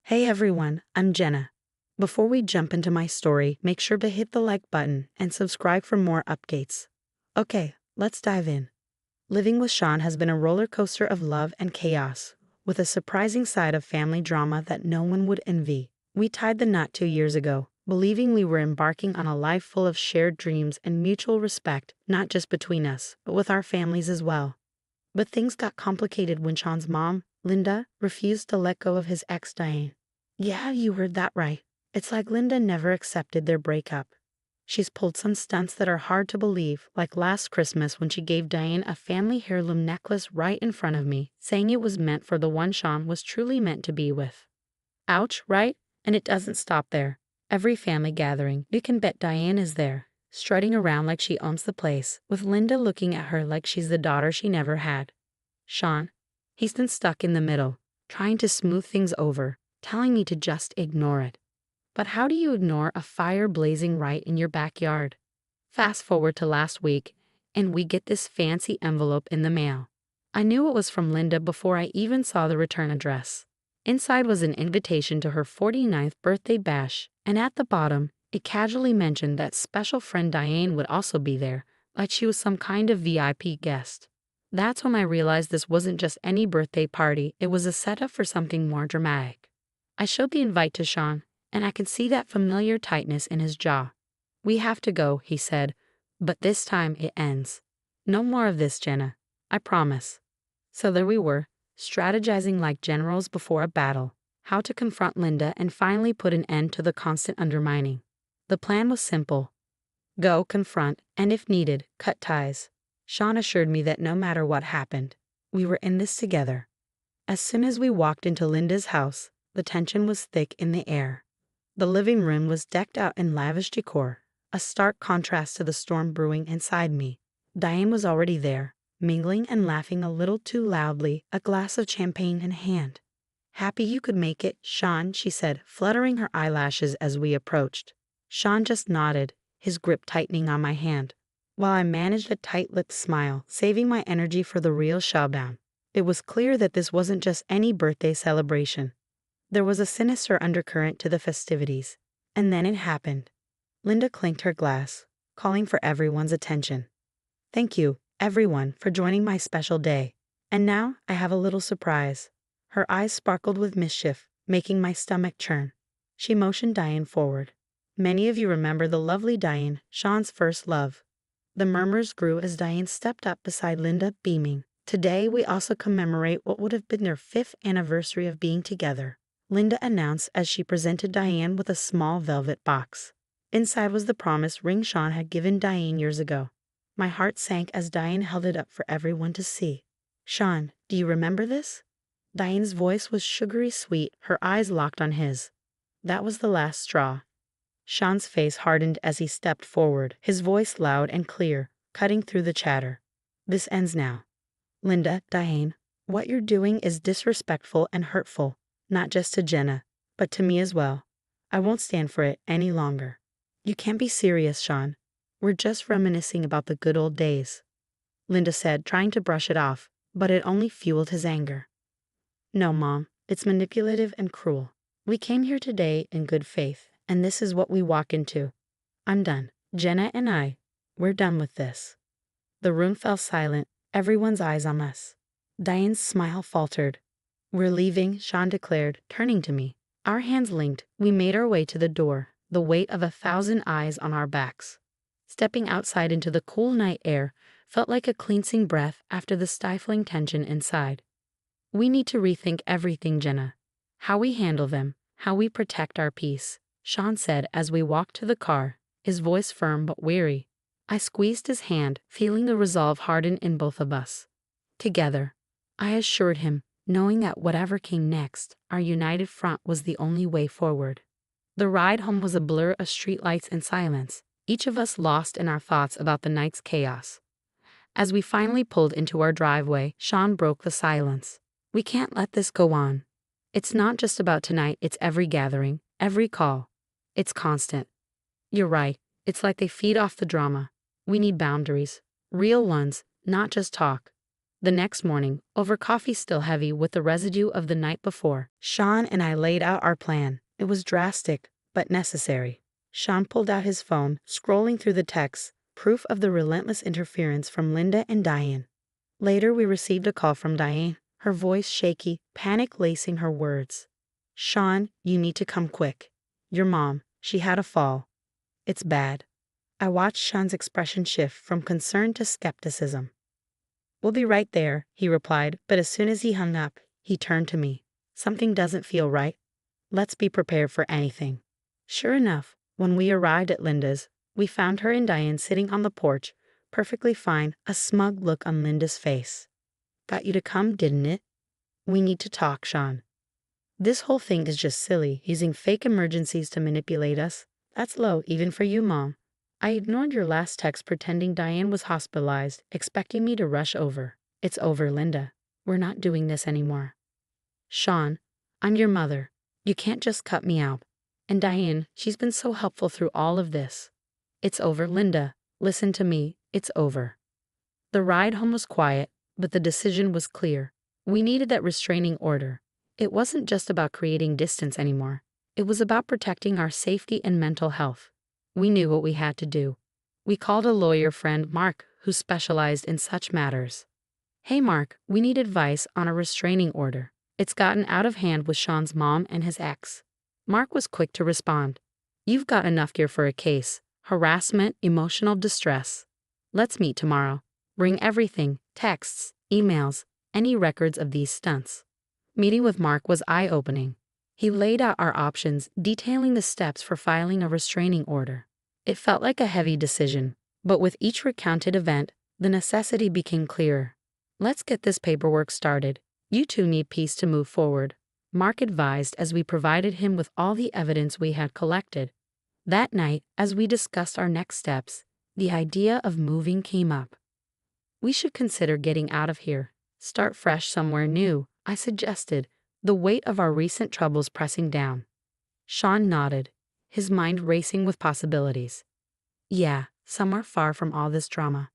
Hey everyone, I'm Jenna. Before we jump into my story, make sure to hit the like button and subscribe for more updates. Okay, let's dive in. Living with Sean has been a roller coaster of love and chaos, with a surprising side of family drama that no one would envy. We tied the knot 2 years ago, believing we were embarking on a life full of shared dreams and mutual respect, not just between us, but with our families as well. But things got complicated when Sean's mom, Linda, refused to let go of his ex Diane. Yeah, you heard that right. It's like Linda never accepted their breakup. She's pulled some stunts that are hard to believe, like last Christmas when she gave Diane a family heirloom necklace right in front of me, saying it was meant for the one Sean was truly meant to be with. Ouch, right? And it doesn't stop there. Every family gathering, you can bet Diane is there, strutting around like she owns the place, with Linda looking at her like she's the daughter she never had. Sean, he's been stuck in the middle, trying to smooth things over, telling me to just ignore it. But how do you ignore a fire blazing right in your backyard? Fast forward to last week, and we get this fancy envelope in the mail. I knew it was from Linda before I even saw the return address. Inside was an invitation to her 49th birthday bash, and at the bottom, it casually mentioned that special friend Diane would also be there, like she was some kind of VIP guest. That's when I realized this wasn't just any birthday party, it was a setup for something more dramatic. I showed the invite to Sean, and I could see that familiar tightness in his jaw. We have to go, he said, but this time it ends. No more of this, Jenna. I promise. So there we were, strategizing like generals before a battle, how to confront Linda and finally put an end to the constant undermining. The plan was simple. Go, confront, and if needed, cut ties. Sean assured me that no matter what happened, we were in this together. As soon as we walked into Linda's house, the tension was thick in the air. The living room was decked out in lavish decor, a stark contrast to the storm brewing inside me. Diane was already there, mingling and laughing a little too loudly, a glass of champagne in hand. Happy you could make it, Sean, she said, fluttering her eyelashes as we approached. Sean just nodded, his grip tightening on my hand, while I managed a tight-lipped smile, saving my energy for the real showdown. It was clear that this wasn't just any birthday celebration. There was a sinister undercurrent to the festivities. And then it happened. Linda clinked her glass, calling for everyone's attention. Thank you, everyone, for joining my special day. And now I have a little surprise. Her eyes sparkled with mischief, making my stomach churn. She motioned Diane forward. Many of you remember the lovely Diane, Sean's first love. The murmurs grew as Diane stepped up beside Linda, beaming. Today we also commemorate what would have been their 5th anniversary of being together, Linda announced as she presented Diane with a small velvet box. Inside was the promise ring Sean had given Diane years ago. My heart sank as Diane held it up for everyone to see. Sean, do you remember this? Diane's voice was sugary sweet, her eyes locked on his. That was the last straw. Sean's face hardened as he stepped forward, his voice loud and clear, cutting through the chatter. This ends now. Linda, Diane, what you're doing is disrespectful and hurtful, not just to Jenna, but to me as well. I won't stand for it any longer. You can't be serious, Sean. We're just reminiscing about the good old days, Linda said, trying to brush it off, but it only fueled his anger. No, Mom, it's manipulative and cruel. We came here today in good faith, and this is what we walk into. I'm done. Jenna and we're done with this. The room fell silent, everyone's eyes on us. Diane's smile faltered. We're leaving, Sean declared, turning to me. Our hands linked, we made our way to the door, the weight of 1,000 eyes on our backs. Stepping outside into the cool night air felt like a cleansing breath after the stifling tension inside. We need to rethink everything, Jenna. How we handle them, how we protect our peace, Sean said as we walked to the car, his voice firm but weary. I squeezed his hand, feeling the resolve harden in both of us. Together, I assured him, knowing that whatever came next, our united front was the only way forward. The ride home was a blur of streetlights and silence, each of us lost in our thoughts about the night's chaos. As we finally pulled into our driveway, Sean broke the silence. We can't let this go on. It's not just about tonight, it's every gathering, every call. It's constant. You're right, it's like they feed off the drama. We need boundaries, real ones, not just talk. The next morning, over coffee still heavy with the residue of the night before, Sean and I laid out our plan. It was drastic, but necessary. Sean pulled out his phone, scrolling through the texts, proof of the relentless interference from Linda and Diane. Later, we received a call from Diane, her voice shaky, panic lacing her words. "Sean, you need to come quick. Your mom, she had a fall. It's bad." I watched Sean's expression shift from concern to skepticism. "We'll be right there," he replied, but as soon as he hung up, he turned to me. "Something doesn't feel right. Let's be prepared for anything." Sure enough, when we arrived at Linda's, we found her and Diane sitting on the porch, perfectly fine, a smug look on Linda's face. "Got you to come, didn't it? We need to talk, Sean. This whole thing is just silly, using fake emergencies to manipulate us. That's low, even for you, Mom. I ignored your last text pretending Diane was hospitalized, expecting me to rush over. It's over, Linda. We're not doing this anymore. Sean, I'm your mother. You can't just cut me out. And Diane, she's been so helpful through all of this. It's over, Linda. Listen to me. It's over." The ride home was quiet, but the decision was clear. We needed that restraining order. It wasn't just about creating distance anymore. It was about protecting our safety and mental health. We knew what we had to do. We called a lawyer friend, Mark, who specialized in such matters. "Hey Mark, we need advice on a restraining order. It's gotten out of hand with Sean's mom and his ex." Mark was quick to respond. "You've got enough gear for a case. Harassment, emotional distress. Let's meet tomorrow. Bring everything, texts, emails, any records of these stunts." Meeting with Mark was eye-opening. He laid out our options, detailing the steps for filing a restraining order. It felt like a heavy decision, but with each recounted event, the necessity became clearer. "Let's get this paperwork started. You two need peace to move forward," Mark advised as we provided him with all the evidence we had collected. That night, as we discussed our next steps, the idea of moving came up. "We should consider getting out of here. Start fresh somewhere new," I suggested, the weight of our recent troubles pressing down. Sean nodded, his mind racing with possibilities. "Yeah, somewhere far from all this drama.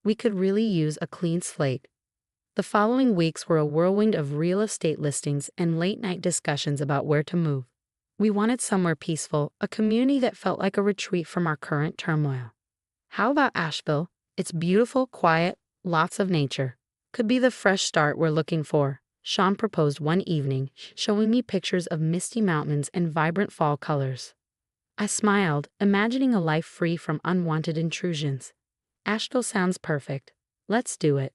We could really use a clean slate." The following weeks were a whirlwind of real estate listings and late-night discussions about where to move. We wanted somewhere peaceful, a community that felt like a retreat from our current turmoil. "How about Asheville? It's beautiful, quiet, lots of nature. Could be the fresh start we're looking for," Sean proposed one evening, showing me pictures of misty mountains and vibrant fall colors. I smiled, imagining a life free from unwanted intrusions. "Asheville sounds perfect. Let's do it."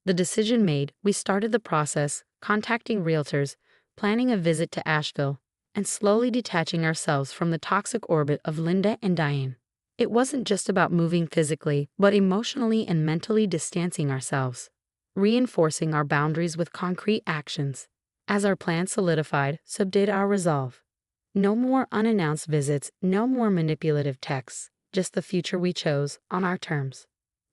The decision made, we started the process, contacting realtors, planning a visit to Asheville, and slowly detaching ourselves from the toxic orbit of Linda and Diane. It wasn't just about moving physically, but emotionally and mentally distancing ourselves, reinforcing our boundaries with concrete actions. As our plan solidified, so did our resolve. No more unannounced visits, no more manipulative texts, just the future we chose, on our terms.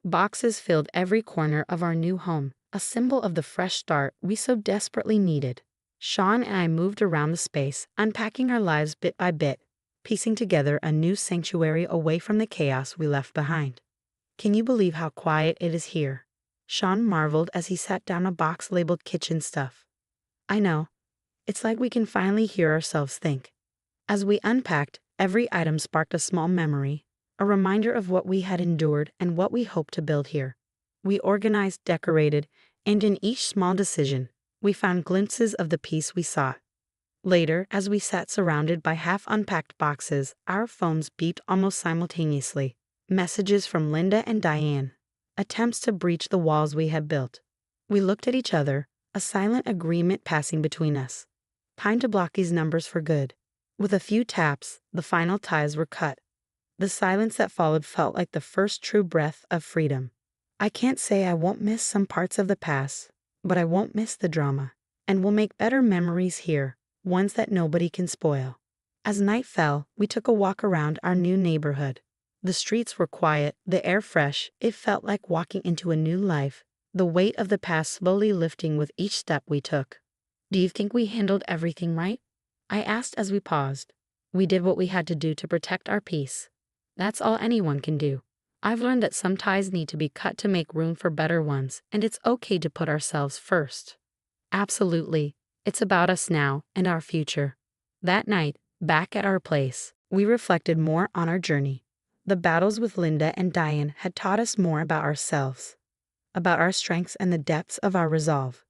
Boxes filled every corner of our new home, a symbol of the fresh start we so desperately needed. Sean and I moved around the space, unpacking our lives bit by bit, piecing together a new sanctuary away from the chaos we left behind. "Can you believe how quiet it is here?" Sean marveled as he sat down a box labeled kitchen stuff. "I know. It's like we can finally hear ourselves think." As we unpacked, every item sparked a small memory, a reminder of what we had endured and what we hoped to build here. We organized, decorated, and in each small decision, we found glimpses of the peace we sought. Later, as we sat surrounded by half-unpacked boxes, our phones beeped almost simultaneously. Messages from Linda and Diane. Attempts to breach the walls we had built. We looked at each other, a silent agreement passing between us. Time to block these numbers for good. With a few taps, the final ties were cut. The silence that followed felt like the first true breath of freedom. I can't say I won't miss some parts of the past, but I won't miss the drama. And we'll make better memories here, ones that nobody can spoil. As night fell, we took a walk around our new neighborhood. The streets were quiet, the air fresh. It felt like walking into a new life, the weight of the past slowly lifting with each step we took. "Do you think we handled everything right?" I asked as we paused. "We did what we had to do to protect our peace. That's all anyone can do. I've learned that some ties need to be cut to make room for better ones, and it's okay to put ourselves first. Absolutely. It's about us now and our future. That night, back at our place, we reflected more on our journey. The battles with Linda and Diane had taught us more about ourselves, about our strengths and the depths of our resolve.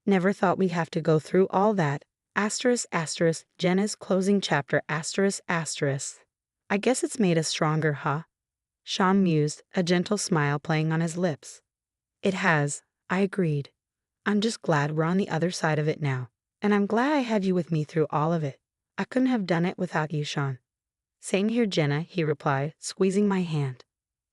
Never thought we'd have to go through all that. Asterisk, asterisk, Jenna's closing chapter, asterisk, asterisk. I guess it's made us stronger, huh? Sean mused, a gentle smile playing on his lips. It has, I agreed. I'm just glad we're on the other side of it now. And I'm glad I had you with me through all of it. I couldn't have done it without you, Sean. Same here, Jenna, he replied, squeezing my hand.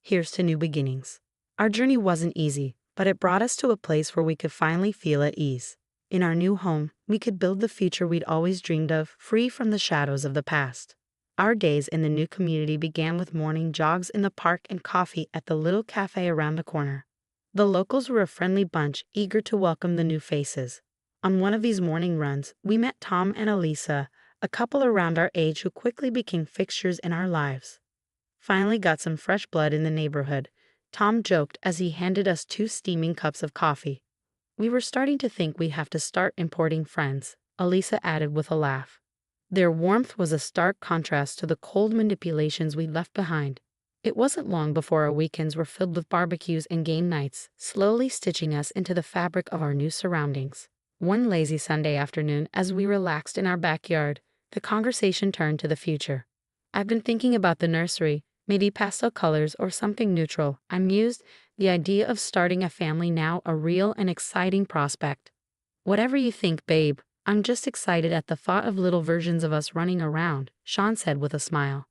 Here's to new beginnings. Our journey wasn't easy, but it brought us to a place where we could finally feel at ease. In our new home, we could build the future we'd always dreamed of, free from the shadows of the past. Our days in the new community began with morning jogs in the park and coffee at the little cafe around the corner. The locals were a friendly bunch, eager to welcome the new faces. On one of these morning runs, we met Tom and Elisa, a couple around our age who quickly became fixtures in our lives. Finally got some fresh blood in the neighborhood, Tom joked as he handed us 2 steaming cups of coffee. We were starting to think we'd have to start importing friends, Elisa added with a laugh. Their warmth was a stark contrast to the cold manipulations we left behind. It wasn't long before our weekends were filled with barbecues and game nights, slowly stitching us into the fabric of our new surroundings. One lazy Sunday afternoon, as we relaxed in our backyard, the conversation turned to the future. I've been thinking about the nursery, maybe pastel colors or something neutral, I mused, the idea of starting a family now a real and exciting prospect. Whatever you think, babe, I'm just excited at the thought of little versions of us running around, Sean said with a smile.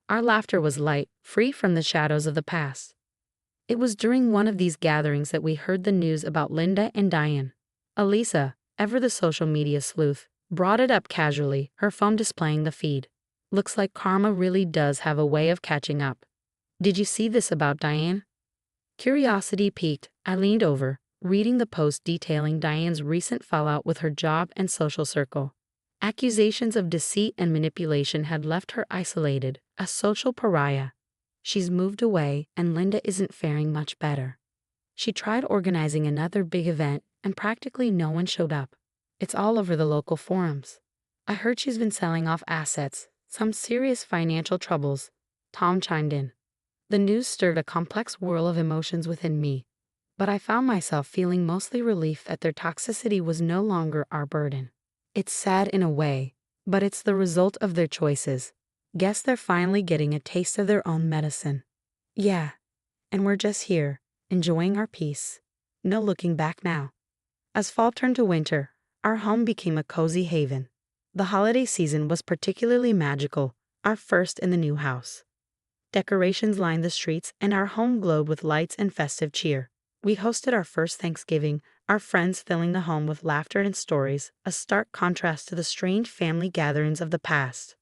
Our laughter was light, free from the shadows of the past. It was during one of these gatherings that we heard the news about Linda and Diane. Elisa, ever the social media sleuth, brought it up casually, her phone displaying the feed. Looks like karma really does have a way of catching up. Did you see this about Diane? Curiosity piqued, I leaned over, reading the post detailing Diane's recent fallout with her job and social circle. Accusations of deceit and manipulation had left her isolated, a social pariah. She's moved away, and Linda isn't faring much better. She tried organizing another big event, and practically no one showed up. It's all over the local forums. I heard she's been selling off assets, some serious financial troubles, Tom chimed in. The news stirred a complex whirl of emotions within me, but I found myself feeling mostly relief that their toxicity was no longer our burden. It's sad in a way, but it's the result of their choices. Guess they're finally getting a taste of their own medicine. Yeah, and we're just here, enjoying our peace. No looking back now. As fall turned to winter, our home became a cozy haven. The holiday season was particularly magical, our first in the new house. Decorations lined the streets and our home glowed with lights and festive cheer. We hosted our first Thanksgiving, our friends filling the home with laughter and stories, a stark contrast to the strange family gatherings of the past.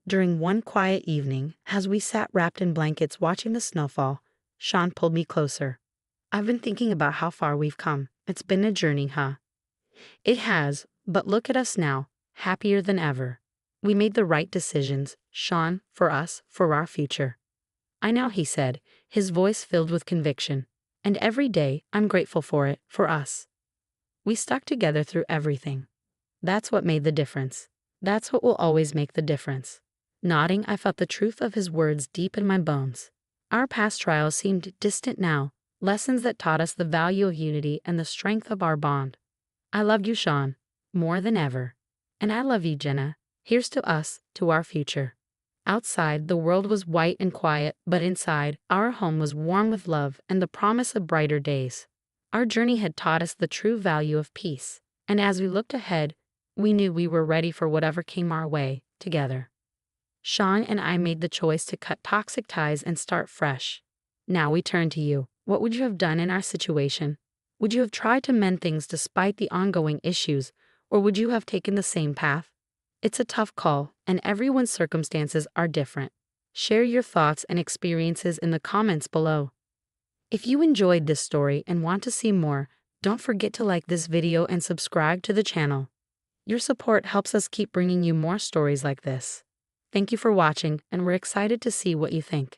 During one quiet evening, as we sat wrapped in blankets watching the snowfall, Sean pulled me closer. I've been thinking about how far we've come. It's been a journey, huh? It has, but look at us now, happier than ever. We made the right decisions, Sean, for us, for our future. I know, he said, his voice filled with conviction. And every day, I'm grateful for it, for us. We stuck together through everything. That's what made the difference. That's what will always make the difference. Nodding, I felt the truth of his words deep in my bones. Our past trials seemed distant now, lessons that taught us the value of unity and the strength of our bond. I loved you, Sean, more than ever. And I love you, Jenna. Here's to us, to our future. Outside, the world was white and quiet, but inside, our home was warm with love and the promise of brighter days. Our journey had taught us the true value of peace, and as we looked ahead, we knew we were ready for whatever came our way, together. Sean and I made the choice to cut toxic ties and start fresh. Now we turn to you. What would you have done in our situation? Would you have tried to mend things despite the ongoing issues, or would you have taken the same path? It's a tough call, and everyone's circumstances are different. Share your thoughts and experiences in the comments below. If you enjoyed this story and want to see more, don't forget to like this video and subscribe to the channel. Your support helps us keep bringing you more stories like this. Thank you for watching, and we're excited to see what you think.